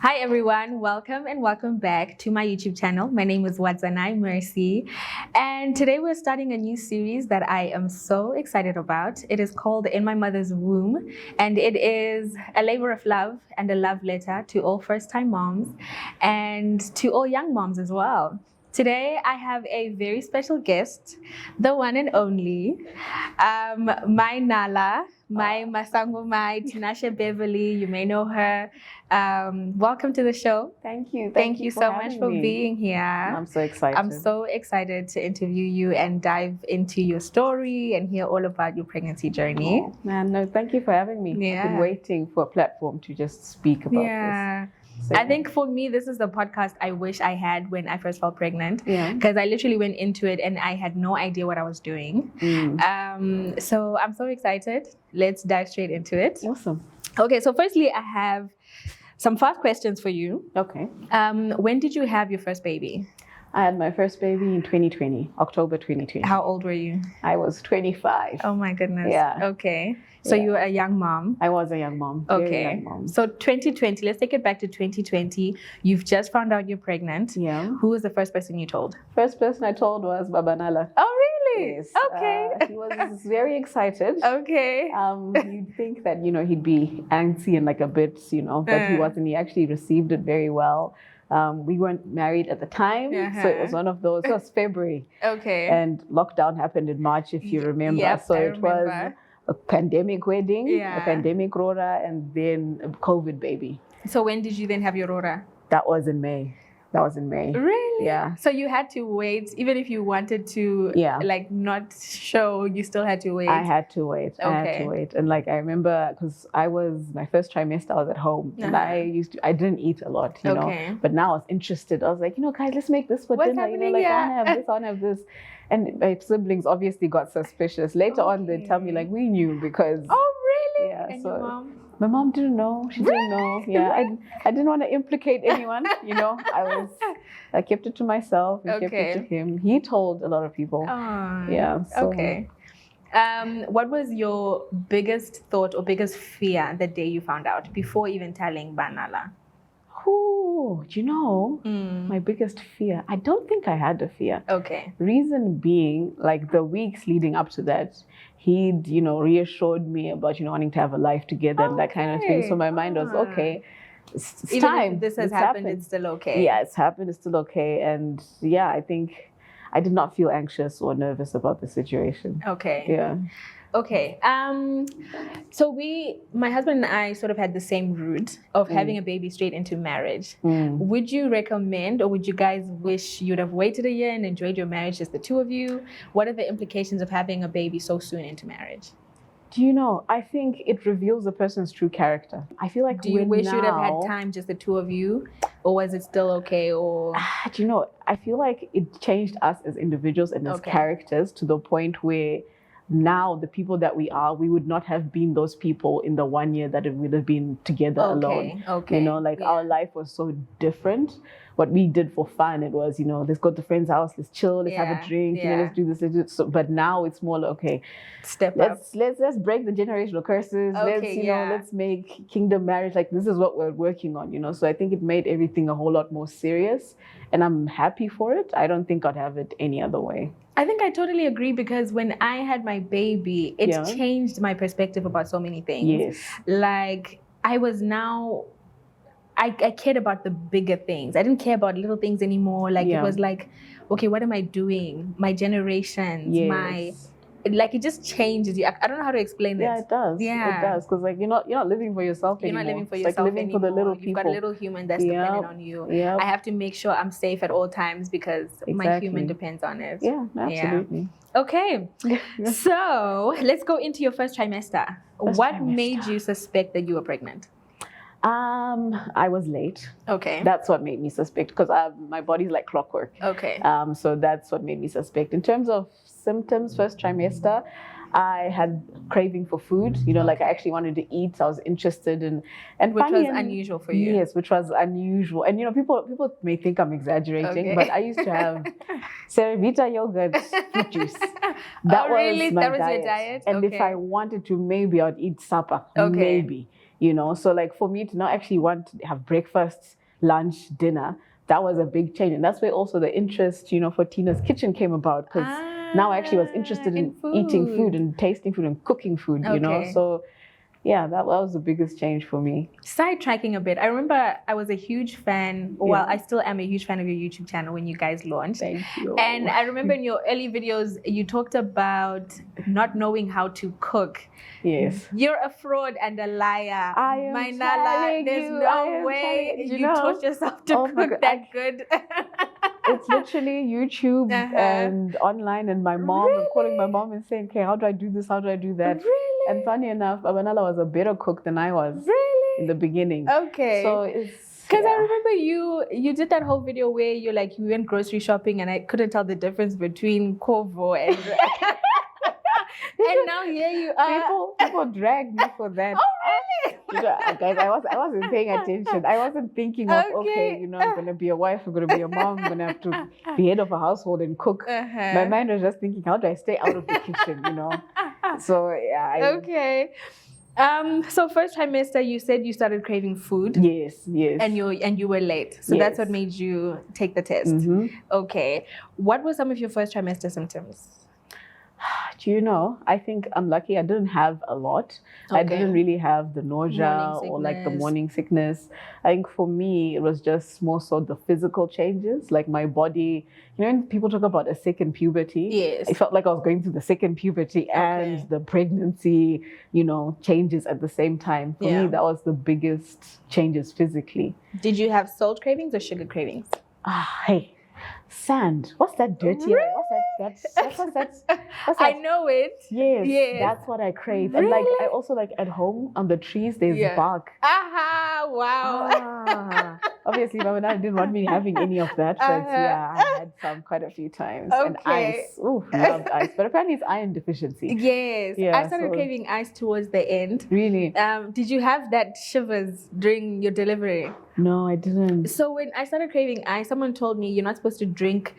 Hi everyone, welcome and welcome back to my YouTube channel. My name is Wadzanai Mercy, and today we're starting a new series that I am so excited about. It is called In My Mother's Womb, and it is a labor of love and a love letter to all first-time moms and to all young moms as well. Today, I have a very special guest, the one and only, my Nala, my Masango, my Tinashe Beverly. You may know her. Welcome to the show. Thank you. Thank you so much for being here. I'm so excited. I'm so excited to interview you and dive into your story and hear all about your pregnancy journey. Oh, man, no, thank you for having me. Yeah. I've been waiting for a platform to just speak about this. So, I think for me, this is the podcast I wish I had when I first felt pregnant. Yeah. Because I literally went into it and I had no idea what I was doing. So I'm so excited. Let's dive straight into it. Awesome. Okay, so firstly, I have some fast questions for you. Okay. When did you have your first baby? I had my first baby in 2020, October 2020. How old were you? I was 25. Oh my goodness. Yeah. Okay. So you were a young mom. I was a young mom. Okay. Very young mom. So 2020, let's take it back to 2020. You've just found out you're pregnant. Yeah. Who was the first person you told? First person I told was Baba Nala. Oh, really? Yes. Okay. He was very excited. Okay. You'd think that, he'd be antsy and like a bit, but he wasn't. He actually received it very well. We weren't married at the time, so it was one of those. It was February. Okay. And lockdown happened in March, if you remember. Yep, so I it was remember. a pandemic wedding, Yeah. a pandemic rora, and then a COVID baby. So when did you then have your Rora? That was in May. Really? Yeah. So you had to wait, even if you wanted to, not show, you still had to wait. I had to wait. And like I remember, because my first trimester, I was at home, and I didn't eat a lot, know. But now I was interested. I was like, guys, let's make this for What's dinner. happening? I want to have this. And my siblings obviously got suspicious. Later on, they tell me like, we knew because. Oh, really? Yeah. And so your mom? My mom didn't know. She didn't know. Yeah. I didn't want to implicate anyone. I kept it to myself and kept it to him. He told a lot of people. Yeah. So. Okay. What was your biggest thought or biggest fear the day you found out before even telling Banala? My biggest fear, I don't think I had a fear. Okay. Reason being, like the weeks leading up to that, he'd, reassured me about, wanting to have a life together and that kind of thing. So my mind was, okay, it's even time. If this has happened, it's still okay. Yeah, it's happened, it's still okay. And yeah, I think I did not feel anxious or nervous about the situation. Okay. Yeah. Okay. So my husband and I sort of had the same route of having a baby straight into marriage. Would you recommend, or would you guys wish you'd have waited a year and enjoyed your marriage, just the two of you? What are the implications of having a baby so soon into marriage? I think it reveals a person's true character. I feel like do you wish you'd have had time, just the two of you, or was it still okay? Or I feel like it changed us as individuals and as characters to the point where now the people that we are, we would not have been those people in the 1 year that it would have been together alone. Okay. Our life was so different. What we did for fun, it was, let's go to the friend's house, let's chill, let's have a drink, let's do this, let's do this. So, but now it's more like, step up. Let's break the generational curses. Let's make kingdom marriage. Like this is what we're working on, So I think it made everything a whole lot more serious, and I'm happy for it. I don't think I'd have it any other way. I think I totally agree, because when I had my baby, it changed my perspective about so many things. Yes. Like I cared about the bigger things. I didn't care about little things anymore. It was like, okay, what am I doing? My generations, it just changes you. I don't know how to explain it. Yeah, it does. Yeah. It does. Because you're not living for yourself anymore. You're not living for it's yourself like living anymore. for the little people. You've got a little human that's dependent on you. Yep. I have to make sure I'm safe at all times because my human depends on it. Yeah, absolutely. Yeah. Okay. So let's go into your first trimester. What made you suspect that you were pregnant? I was late. Okay. That's what made me suspect, because my body's like clockwork. Okay. So that's what made me suspect. In terms of symptoms, first trimester, I had craving for food. I actually wanted to eat. So I was interested in, and which was unusual for you. Yes, which was unusual. And people may think I'm exaggerating, but I used to have Cerevita yogurt, fruit juice. That was my diet. Your diet? And if I wanted to, maybe I'd eat supper. Maybe. you know. So like for me to not actually want to have breakfast, lunch, dinner, that was a big change. And that's where also the interest, you know, for Tina's Kitchen came about, because now I actually was interested in eating food and tasting food and cooking food, you know. So yeah, that was the biggest change for me. Sidetracking a bit, I remember I was a huge fan, well, I still am a huge fan of your YouTube channel when you guys launched. Thank you. And I remember in your early videos, you talked about not knowing how to cook. Yes. You're a fraud and a liar. I am My Nala, there's no way you taught yourself to cook that good. It's literally YouTube and online, and my mom, I'm calling my mom and saying, okay, how do I do this? How do I do that? Really? And funny enough, Abanala was a better cook than I was in the beginning. Okay. So it's... Because I remember you did that whole video where you went grocery shopping and I couldn't tell the difference between Kovo and... and now here you are. People drag me for that. Oh, really? Guys, I wasn't paying attention. I wasn't thinking of, okay, you know, I'm going to be a wife, I'm going to be a mom, I'm going to have to be head of a household and cook. My mind was just thinking, how do I stay out of the kitchen, you know? So, yeah. Okay. So first trimester, you said you started craving food. Yes. And you were late. So that's what made you take the test. Okay. What were some of your first trimester symptoms? Do you know, I think I'm lucky I didn't have a lot. I didn't really have the nausea or like the morning sickness. I think for me, it was just more so the physical changes, like my body. You know, when people talk about a second puberty, yes, I felt like I was going through the second puberty and the pregnancy, you know, changes at the same time. For me, that was the biggest changes physically. Did you have salt cravings or sugar cravings? Hey. Sand. What's that dirty? Really? What's that? I know it. Yes, that's what I crave. Really? And like I also like at home on the trees there's bark. Wow. Obviously, Mama didn't want me having any of that, but yeah, I had some quite a few times. And ice. Ooh, loved ice. But apparently it's iron deficiency. Yes. I started craving ice towards the end. Really? Did you have that shivers during your delivery? No, I didn't. So when I started craving ice, someone told me you're not supposed to drink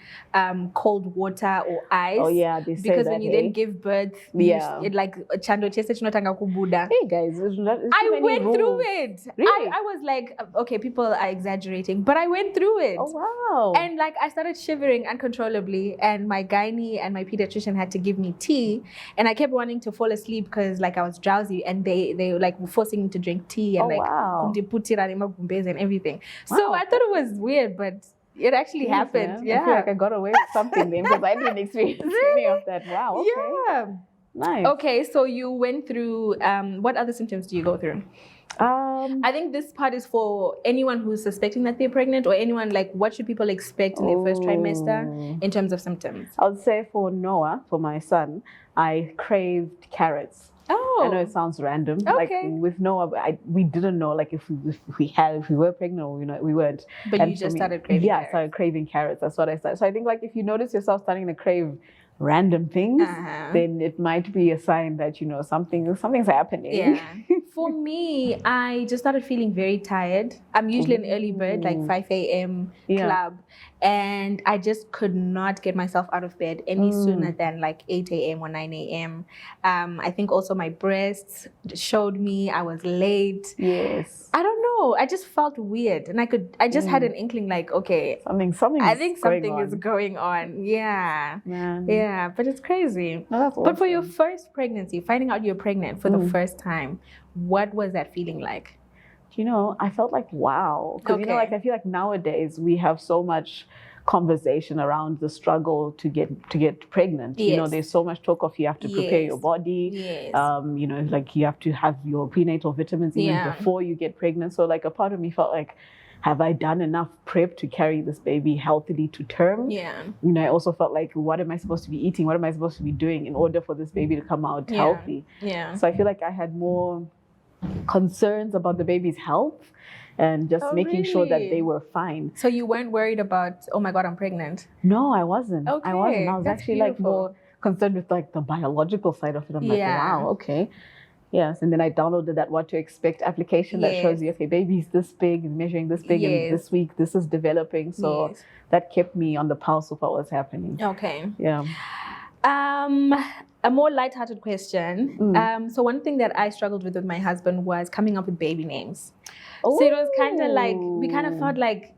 cold water or ice. Oh yeah, they say because that, when you then give birth, it like chando chese chinotanga kubuda. Hey guys, I went through it. Really? I was like, okay, people are exaggerating, but I went through it. Oh wow. And like I started shivering uncontrollably, and my gynae and my pediatrician had to give me tea, and I kept wanting to fall asleep because like I was drowsy, and they like were forcing me to drink tea and and everything. Wow. So I thought it was weird, but it actually happened. Yeah. I feel like I got away with something then because I didn't experience any of that. Wow. Okay. Yeah. Nice. Okay, so you went through, what other symptoms do you go through? I think this part is for anyone who's suspecting that they're pregnant, or anyone like, what should people expect in their first trimester in terms of symptoms? I would say for Noah, for my son, I craved carrots. Oh, I know it sounds random. Okay. Like with Noah, we didn't know like if we were pregnant or we weren't. But and you just started craving. Yeah, I started craving carrots. That's what I started. So I think like if you notice yourself starting to crave random things, then it might be a sign that something's happening. Yeah. For me, I just started feeling very tired. I'm usually an early bird, like 5 a.m. club, and I just could not get myself out of bed any sooner than like 8 a.m. or 9 a.m. I think also my breasts showed me I was late. Yes. I don't know. I just felt weird, and I just had an inkling like, okay, something. I think something is going on. Yeah. Man. Yeah, but it's crazy. No, that's awesome. But for your first pregnancy, finding out you're pregnant for the first time, what was that feeling like? You know, I felt like, wow. Because, you know, like I feel like nowadays we have so much conversation around the struggle to get pregnant. Yes. You know, there's so much talk of you have to prepare your body. Yes. You know, like you have to have your prenatal vitamins even before you get pregnant. So like a part of me felt like, have I done enough prep to carry this baby healthily to term? Yeah. You know, I also felt like, what am I supposed to be eating? What am I supposed to be doing in order for this baby to come out healthy? Yeah. So I feel like I had more concerns about the baby's health and just making sure that they were fine. So you weren't worried about, oh my God, I'm pregnant? No, I wasn't. Okay. I wasn't. I was actually like more concerned with like the biological side of it. I'm like, wow, okay. Yes, and then I downloaded that What to Expect application that shows you, okay, baby's this big, measuring this big, and this week this is developing. So that kept me on the pulse of what was happening. Okay. Yeah. a more lighthearted question. So one thing that I struggled with my husband was coming up with baby names. Ooh. So it was kind of like, we kind of felt like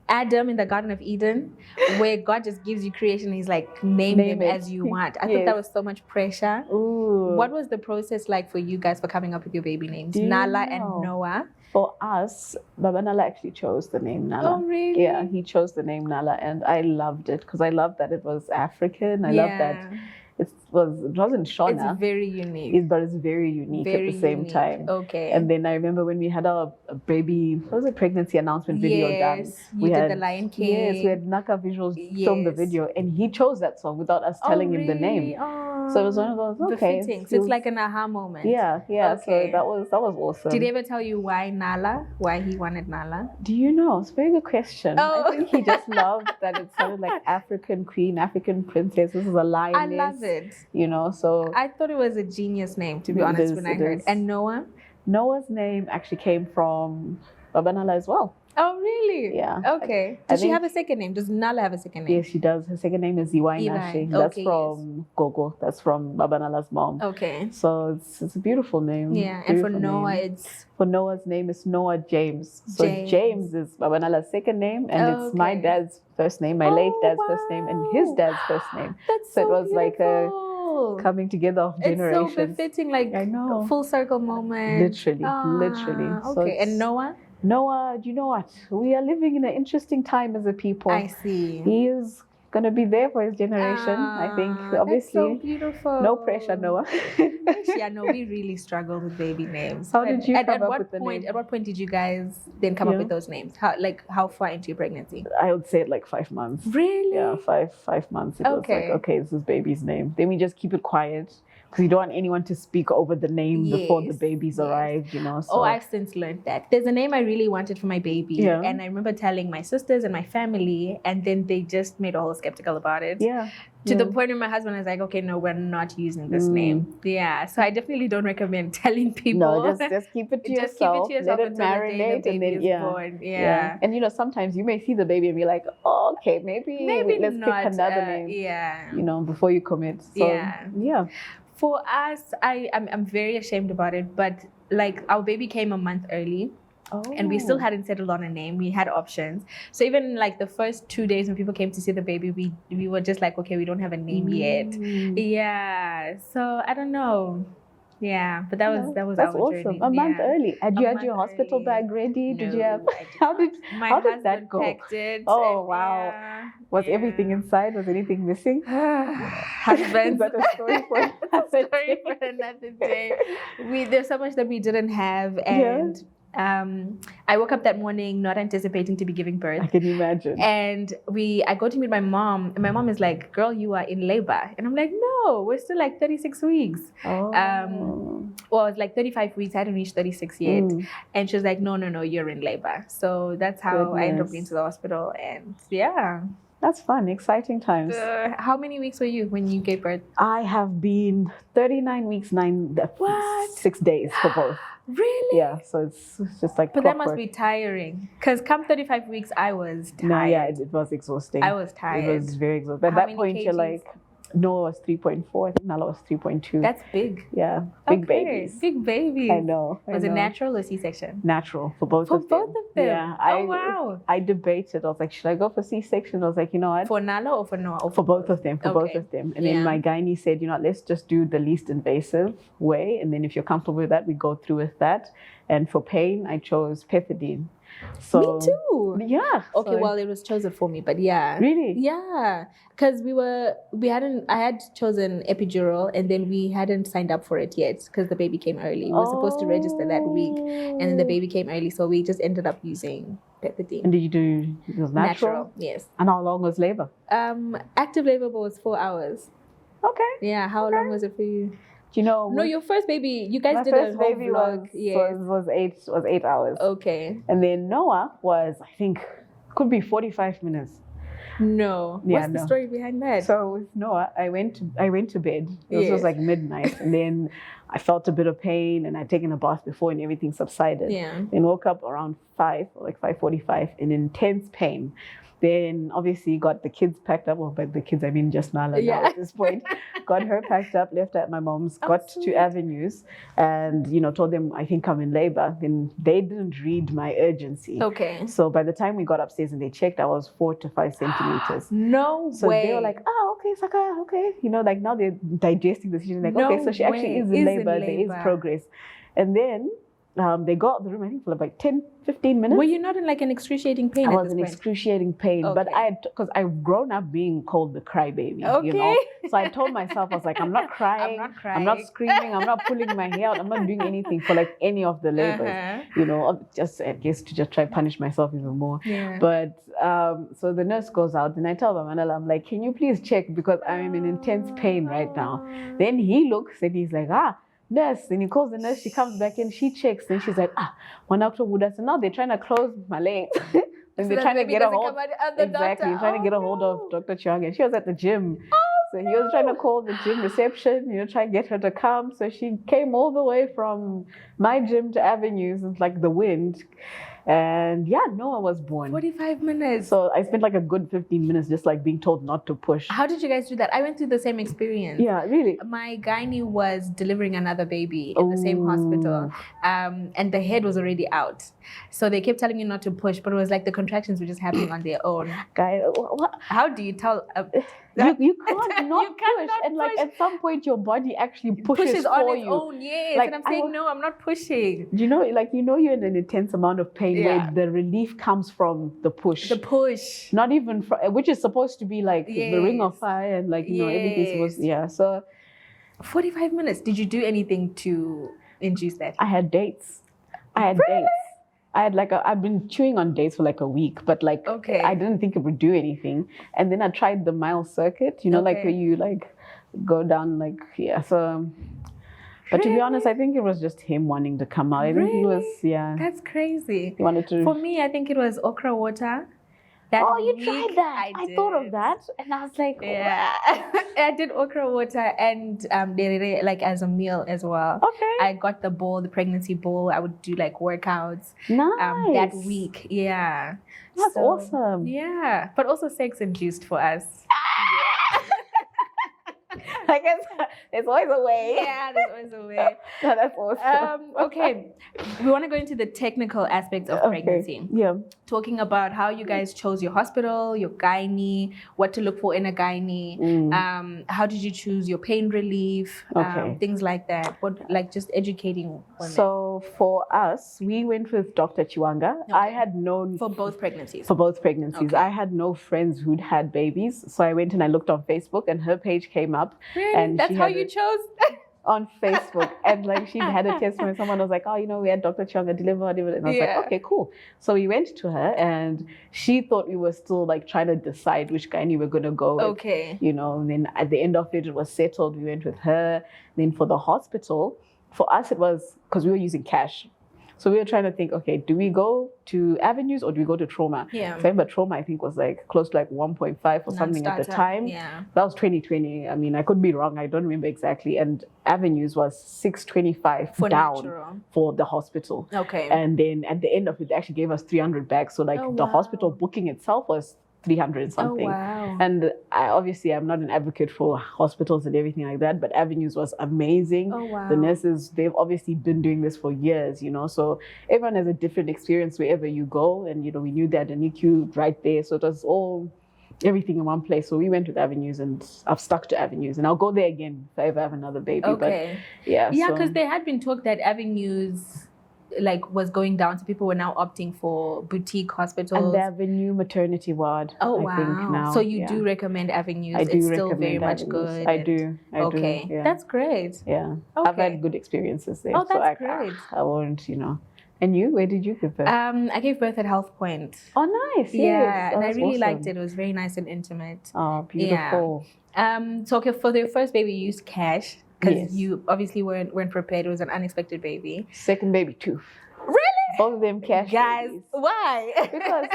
Adam in the Garden of Eden, where God just gives you creation. He's like, name them as you want. I thought that was so much pressure. Ooh. What was the process like for you guys for coming up with your baby names, Nala and Noah? For us, Baba Nala actually chose the name Nala. Oh, really? Yeah, he chose the name Nala, and I loved it because I loved that it was African. I loved that it wasn't Shona. It's very unique. But it's very unique at the same time. Okay. And then I remember when we had our baby, what was it, pregnancy announcement video done. We did the Lion King. Yes, we had Naka Visuals film the video, and he chose that song without us telling him the name. So it was one of those, okay. So it's like an aha moment. Yeah. Okay. So that was awesome. Did he ever tell you why Nala? Why he wanted Nala? Do you know? It's a very good question. I think he just loved that it sounded like African queen, African princess. This is a lioness. I love it. You know, so I thought it was a genius name, to be honest, when I heard. And Noah? Noah's name actually came from Baba Nala as well. Oh, really? Yeah. Okay. Does she have a second name? Does Nala have a second name? Yes, she does. Her second name is Tinashe. That's from Gogo. That's from Baba Nala's mom. Okay. So it's a beautiful name. Yeah. And for Noah, for Noah's name is Noah James. So James is Baba Nala's second name, and it's my dad's first name, my late dad's first name, and his dad's first name. That's so it was like a coming together of generations. It's so befitting, like a full circle moment. Literally. Okay. And Noah, do you know what? We are living in an interesting time as a people. I see. He is going to be there for his generation. I think, obviously. That's so beautiful. No pressure, Noah. Yeah, no, we really struggled with baby names. How did you come up with the name? At what point did you guys then come up with those names? How far into your pregnancy? I would say like 5 months. Really? Yeah, 5 months. It was like, okay, this is baby's name. Then we just keep it quiet, because you don't want anyone to speak over the name before the babies arrive, you know. So. I've since learned that. There's a name I really wanted for my baby. Yeah. And I remember telling my sisters and my family, and then they just made all skeptical about it. Yeah. To the point where my husband was like, okay, no, we're not using this name. Yeah. So I definitely don't recommend telling people. No, just keep it to yourself. Let it marinate, and then born. Yeah. And you know, sometimes you may see the baby and be like, oh, okay, maybe let's pick another name. Yeah. You know, before you commit. So, yeah. For us, I'm very ashamed about it, but like our baby came a month early. And we still hadn't settled on a name. We had options. So even like the first 2 days when people came to see the baby, we were just like, okay, we don't have a name yet. Yeah. So I don't know. Yeah, but that's our awesome. Journey. A month early. Had you had your hospital bag ready? No, did you have? How did that go? Packed it. Oh wow! Was everything inside? Was anything missing? Husbands. Is that a story for another day? There's so much that we didn't have, and. I woke up that morning not anticipating to be giving birth. I can imagine. And I go to meet my mom, and my mom is like, girl, you are in labor. And I'm like, no, we're still like 36 weeks. Well, it's like 35 weeks. I hadn't reached 36 yet. And she was like, no, you're in labor. So that's how I ended up going to the hospital. And yeah. That's fun, exciting times. How many weeks were you when you gave birth? I have been 39 weeks, 6 days for both. Really? Yeah, so it's just like But that must be tiring. Because come 35 weeks, I was tired. No, yeah, it was exhausting. I was tired. It was very exhausting. At that point, you're like, Noah was 3.4. I think Nala was 3.2. That's big. Yeah, big babies. Big babies. I know. Was it natural or C-section? Natural for both of them. For both of them? Yeah. Wow. I debated. I was like, should I go for C-section? I was like, you know what? For Nala or for Noah? For both of them. Both of them. And then my gynae said, you know, let's just do the least invasive way. And then if you're comfortable with that, we go through with that. And for pain, I chose pethidine. So, me too. Yeah. Okay, well, it was chosen for me, but yeah. Really? Yeah. Because I had chosen epidural, and then we hadn't signed up for it yet because the baby came early. We were supposed to register that week, and then the baby came early, so we just ended up using pethidine. And did you do, it was natural? Yes. And how long was labor? Active labor was 4 hours. Okay. Yeah, how long was it for you? You know, no, your first baby, you guys did a whole vlog. Was 8 hours. Okay. And then Noah was, I think, could be 45 minutes. No. What's the story behind that? So with Noah, I went to bed. It was like midnight, and then I felt a bit of pain and I'd taken a bath before and everything subsided. Yeah. Then woke up around 5, like 5:45 in intense pain. Then obviously got the kids packed up. Well, by the kids, I mean just Nala now at this point. Got her packed up, left her at my mom's, got to Avenues and, told them, I think I'm in labor. Then they didn't read my urgency. Okay. So by the time we got upstairs and they checked, I was 4 to 5 centimeters. No so way. So they were like, okay, Saka, okay. like now they're digesting the situation. Like, no okay, so she actually is in labor. There is progress. And then they got out of the room, I think, for like 10, 15 minutes. Were you not in like an excruciating pain? I was in excruciating pain, but because I've grown up being called the crybaby, So I told myself, I was like, I'm not crying, I'm not screaming, I'm not pulling my hair out, I'm not doing anything for like any of the labors, just I guess to just try to punish myself even more. Yeah. But so the nurse goes out and I tell Manala, I'm like, can you please check because I'm in intense pain right now. Then he looks and he's like, nurse. Then he calls the nurse, she comes back in, she checks, then she's like, one doctor would have. So now they're trying to close my legs. And they're trying to get a hold. Exactly, trying to get a hold of Dr. Chiang. And she was at the gym. So he was trying to call the gym reception, try and get her to come. So she came all the way from my gym to Avenues, it's like the wind. And Noah was born. 45 minutes. So I spent like a good 15 minutes just like being told not to push. How did you guys do that? I went through the same experience. Yeah, really? My gynae was delivering another baby in the same hospital. And the head was already out. So they kept telling me not to push, but it was like the contractions were just happening on their own. Guy, what? How do you tell... you can't not push. And like at some point your body actually pushes on for its you. Own, yes. Like, and I'm saying, no, I'm not pushing. You're in an intense amount of pain where the relief comes from the push. The push. Not even from, which is supposed to be like the ring of fire and like, everything's supposed so 45 minutes. Did you do anything to induce that? I had dates. Dates. I had I've been chewing on dates for like a week, but I didn't think it would do anything. And then I tried the mile circuit, like where you go down so. But to be honest, I think it was just him wanting to come out. I think he was, That's crazy. He wanted to. For me, I think it was okra water. You tried that? I thought of that, and I was like, I did okra water and as a meal as well. Okay. I got the pregnancy bowl. I would do workouts. Nice. That week, yeah. That's awesome. Yeah, but also sex induced for us. I guess there's always a way. Yeah, there's always a way. No, that's awesome. Okay, we want to go into the technical aspects of pregnancy. Yeah. Talking about how you guys chose your hospital, your gynae, what to look for in a gynae. How did you choose your pain relief? Things like that. Just educating women. So for us, we went with Dr. Chiwanga. Okay. I had known for both pregnancies. Okay. I had no friends who'd had babies, so I went and I looked on Facebook, and her page came up. Really? And that's how you chose? On Facebook. And she had a test from someone was like, we had Dr. Chiwanga delivered. And I was like, okay, cool. So we went to her and she thought we were still trying to decide which gynae we're going to go with. Okay. And then at the end of it was settled. We went with her. Then for the hospital, for us it was, because we were using cash. So we were trying to think, okay, do we go to Avenues or do we go to trauma? Yeah. So I remember trauma, I think, was close to 1.5 or something at the time. Yeah. That was 2020. I mean, I could be wrong. I don't remember exactly. And Avenues was 625 for down natural. For the hospital. Okay. And then at the end of it, they actually gave us 300 back. So the hospital booking itself was 300 something. Oh, wow. And I'm not an advocate for hospitals and everything like that, but Avenues was amazing. Oh, wow. The nurses, they've obviously been doing this for years, so everyone has a different experience wherever you go. And, we knew that the NICU right there. So it was everything in one place. So we went with Avenues and I've stuck to Avenues and I'll go there again if I ever have another baby. Okay. But yeah. Yeah, because there had been talk that Avenues was going down, so people were now opting for boutique hospitals. And they have a new maternity ward. Oh, I think now. So you do recommend Avenues? I do it's recommend still very much Avenues. good. I do. Okay, yeah. That's great. Yeah, okay. I've had good experiences there. Oh, that's so great. I won't, And you? Where did you give birth? I gave birth at Health Point. Oh, nice. Yes. Yeah, and I that's really awesome. liked it. It was very nice and intimate. Oh, beautiful. Yeah. So for the first baby, you used cash because Yes. you obviously weren't prepared. It was an unexpected baby. Second baby too. Really? Both of them cash Guys, babies. why? Because,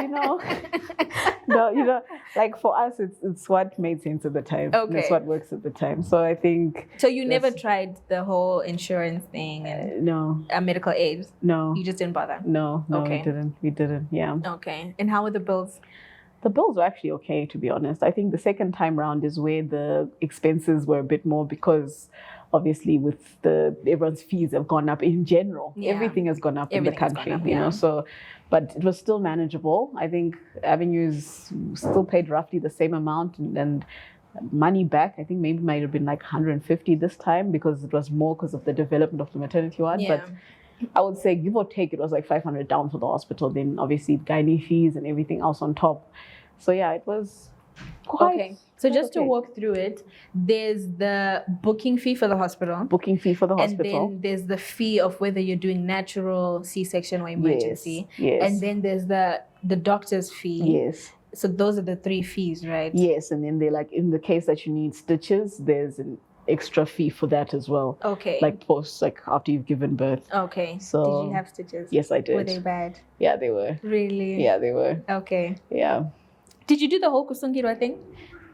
no, like for us, it's what made sense at the time. Okay. It's what works at the time. So I think. So you never tried the whole insurance thing and no. Medical aid? No. You just didn't bother? No, okay. We didn't, yeah. Okay. And how were the bills? The bills were actually okay, to be honest. I think the second time round is where the expenses were a bit more because obviously with everyone's fees have gone up in general. Yeah. Everything has gone up in the country, you know. So, but it was still manageable. I think Avenues still paid roughly the same amount and money back. I think maybe might have been like 150 this time because it was more because of the development of the maternity ward. Yeah. But I would say give or take, it was like 500 down for the hospital. Then obviously gynae fees and everything else on top. So yeah, it was quite. Okay. So just to walk through it, there's the booking fee for the hospital. Booking fee for the hospital. And then there's the fee of whether you're doing natural, C-section or emergency. Yes. And then there's the doctor's fee. Yes. So those are the 3 fees, right? Yes. And then they like in the case that you need stitches, there's an extra fee for that as well. Okay. Like after you've given birth. Okay. So did you have stitches? Yes, I did. Were they bad? Yeah, they were. Really? Yeah, they were. Okay. Yeah. Did you do the whole Kusungirwa thing?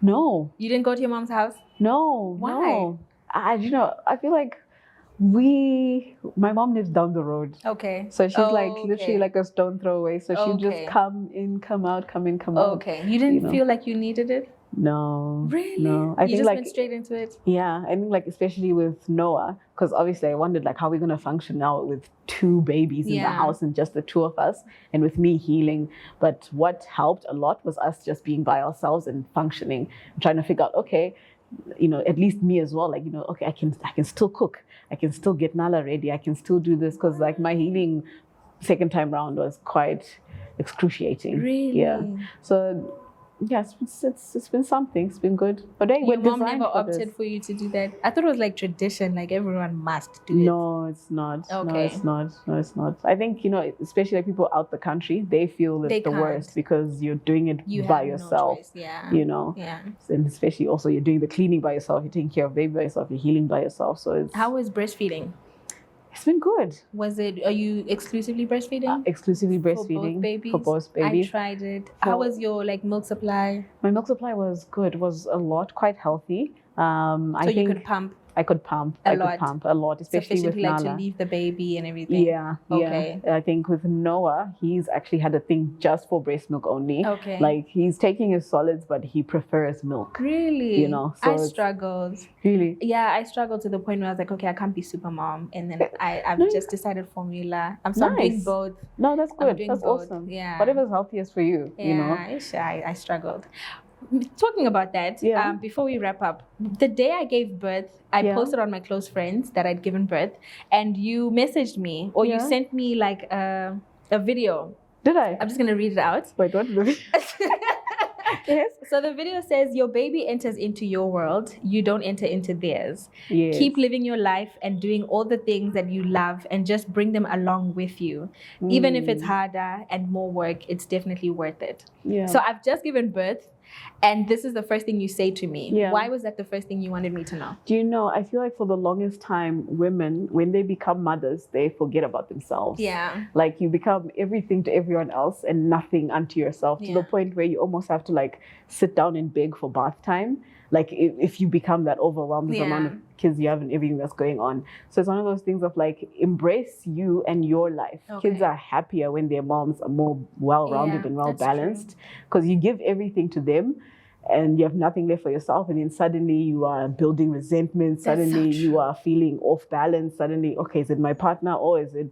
No. You didn't go to your mom's house? No. Why? No. I feel like my mom lives down the road. Okay. So she's literally like a stone throw away. So she'd just come in, come out, come in, come out. Okay. You didn't feel like you needed it? No. Really? No. I think went straight into it? Yeah. I think especially with Noah, because obviously I wondered how are we going to function now with 2 babies in the house and just the 2 of us and with me healing. But what helped a lot was us just being by ourselves and functioning, trying to figure out, okay, at least me as well, okay, I can still cook. I can still get Nala ready. I can still do this because my healing second time round was quite excruciating. Really? Yeah. So yes, it's been something. It's been good. But your mom never opted for you to do that? I thought it was like tradition, like everyone must do it. No, it's not. Okay. No, it's not. I think, especially people out the country, they feel it's the worst because you're doing it by yourself. No choice. Yeah. Yeah. And especially also you're doing the cleaning by yourself, you're taking care of baby by yourself, you're healing by yourself. So it's... How was breastfeeding? It's been good. Are you exclusively breastfeeding? Exclusively breastfeeding. For both babies? I tried it. How was your milk supply? My milk supply was good. It was a lot, quite healthy. So you could pump? I could pump. I could pump a lot, especially with Nala. To leave the baby and everything? Yeah. Okay. Yeah. I think with Noah, he's actually had a thing just for breast milk only. Okay. He's taking his solids, but he prefers milk. Really? So I struggled. Really? Yeah, I struggled to the point where I was like, okay, I can't be super mom. And then I've just decided formula. I'm doing both. No, that's good. That's awesome. Yeah. Whatever's healthiest for you, I struggled. Talking about that, before we wrap up, the day I gave birth, I posted on my close friends that I'd given birth, and you messaged me or you sent me a video. Did I? I'm just going to read it out. Wait, what? Yes. So the video says, your baby enters into your world, you don't enter into theirs. Yes. Keep living your life and doing all the things that you love and just bring them along with you. Even if it's harder and more work, it's definitely worth it. Yeah. So I've just given birth. And this is the first thing you say to me. Yeah. Why was that the first thing you wanted me to know? Do you know, I feel like for the longest time, women, when they become mothers, they forget about themselves. Yeah. You become everything to everyone else and nothing unto yourself, to the point where you almost have to sit down and beg for bath time. If you become that overwhelmed with the amount of kids you have and everything that's going on. So it's one of those things of embrace you and your life. Okay. Kids are happier when their moms are more well-rounded and well-balanced because you give everything to them and you have nothing left for yourself, and then suddenly you are building resentment, suddenly you are feeling off balance, suddenly, okay, is it my partner or am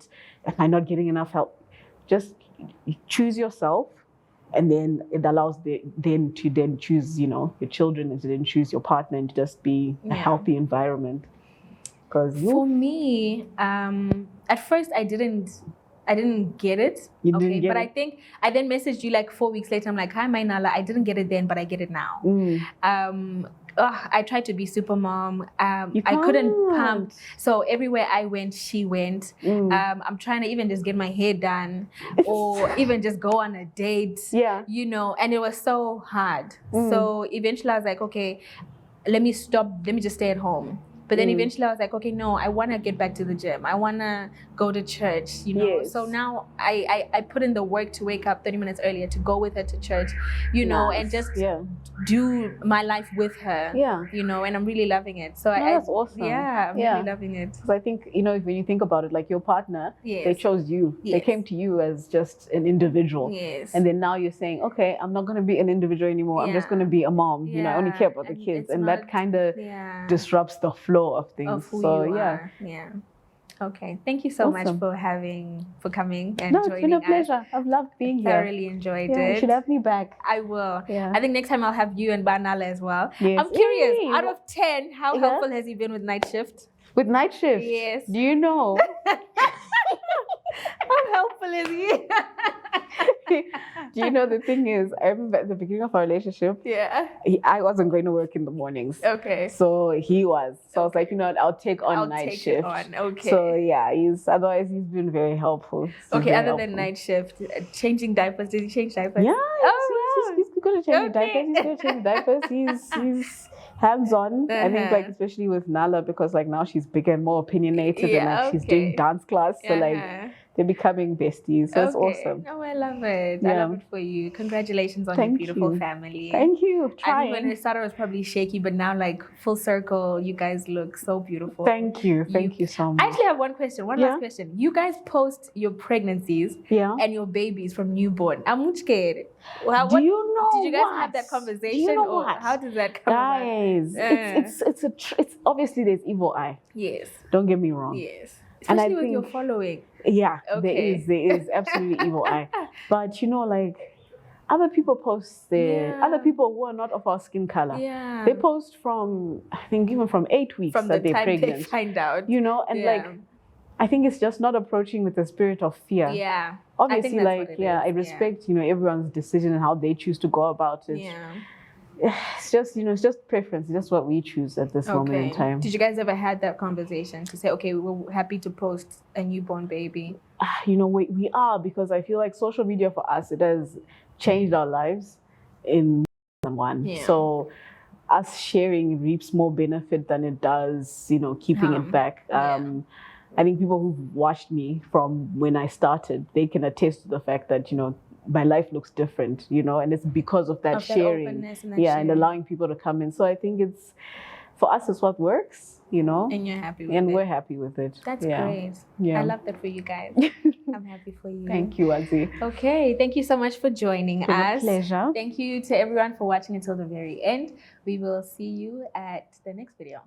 I not getting enough help? Just choose yourself. And then it allows them to choose, your children, and to then choose your partner, and to just be a healthy environment. For me, at first I didn't get it. You didn't get but it? I think I then messaged you 4 weeks later. I'm like, hi, my Nala. I didn't get it then, but I get it now. I tried to be super mom. I couldn't pump. So everywhere I went, she went. I'm trying to even just get my hair done or even just go on a date. Yeah. And it was so hard. So eventually I was like, okay, let me stop. Let me just stay at home. But then eventually I was like, okay, no, I want to get back to the gym. I want to go to church, you know. Yes. So now I put in the work to wake up 30 minutes earlier to go with her to church, you know, and just do my life with her, you know, and I'm really loving it. So that's awesome. Yeah, I'm really loving it. Because I think, you know, when you think about it, like your partner, they chose you. They came to you as just an individual. And then now you're saying, okay, I'm not going to be an individual anymore. I'm just going to be a mom. You know, I only care about the kids. And that kind of disrupts the flow of things. Of who you are. Yeah. Okay. Thank you so much for coming and joining us. It's been a pleasure. I've loved being here. Thoroughly enjoyed it. You should have me back. I will. Yeah. I think next time I'll have you and Banala as well. Yes. I'm curious, out of 10, how helpful has he been with night shift? With night shift? Yes. Do you know? How helpful is he? Do you know, the thing is, I remember at the beginning of our relationship, I wasn't going to work in the mornings. Okay. So he was. So I was like, you know what, I'll take on night shift. Okay. So yeah, otherwise he's been very helpful. Than night shift, changing diapers, did he change diapers? Yeah. He's going to change diapers. He's going to change diapers. He's hands-on. I think, like, especially with Nala, because like now she's bigger and more opinionated, and like she's doing dance class. So like they're becoming besties. So it's awesome. Oh, I love it. I love it for you. Congratulations on your beautiful family. Thank you. I think when it started, it was probably shaky, but now, like, full circle, you guys look so beautiful. Thank you. Thank you so much. I actually have one last question. You guys post your pregnancies and your babies from newborn. I'm scared. Do you know? Did you guys have that conversation? Do you know or how does that come about? Guys, it's obviously there's evil eye. Yes. Don't get me wrong. Yes. Especially with your following. Yeah, there is absolutely evil eye. But you know, like, other people post other people who are not of our skin color. Yeah. They post from, I think, even from 8 weeks from that they're pregnant. They find out. You know, and like, I think it's just not approaching with the spirit of fear. Yeah. Obviously, like, I respect, you know, everyone's decision and how they choose to go about it. Yeah. It's just, you know, it's just preference. It's just what we choose at this moment in time. Did you guys ever had that conversation to say, okay, we're happy to post a newborn baby? You know, we are, because I feel like social media for us, it has changed our lives in one. Yeah. So us sharing reaps more benefit than it does, you know, keeping it back. I think people who've watched me from when I started, they can attest to the fact that, you know, my life looks different, you know, and it's because of that sharing. And allowing people to come in. So I think it's, for us, it's what works, you know. And you're happy with it. And we're happy with it. That's great. Yeah. I love that for you guys. I'm happy for you. Thank you, Wadzi. Okay, thank you so much for joining us. It's a pleasure. Thank you to everyone for watching until the very end. We will see you at the next video.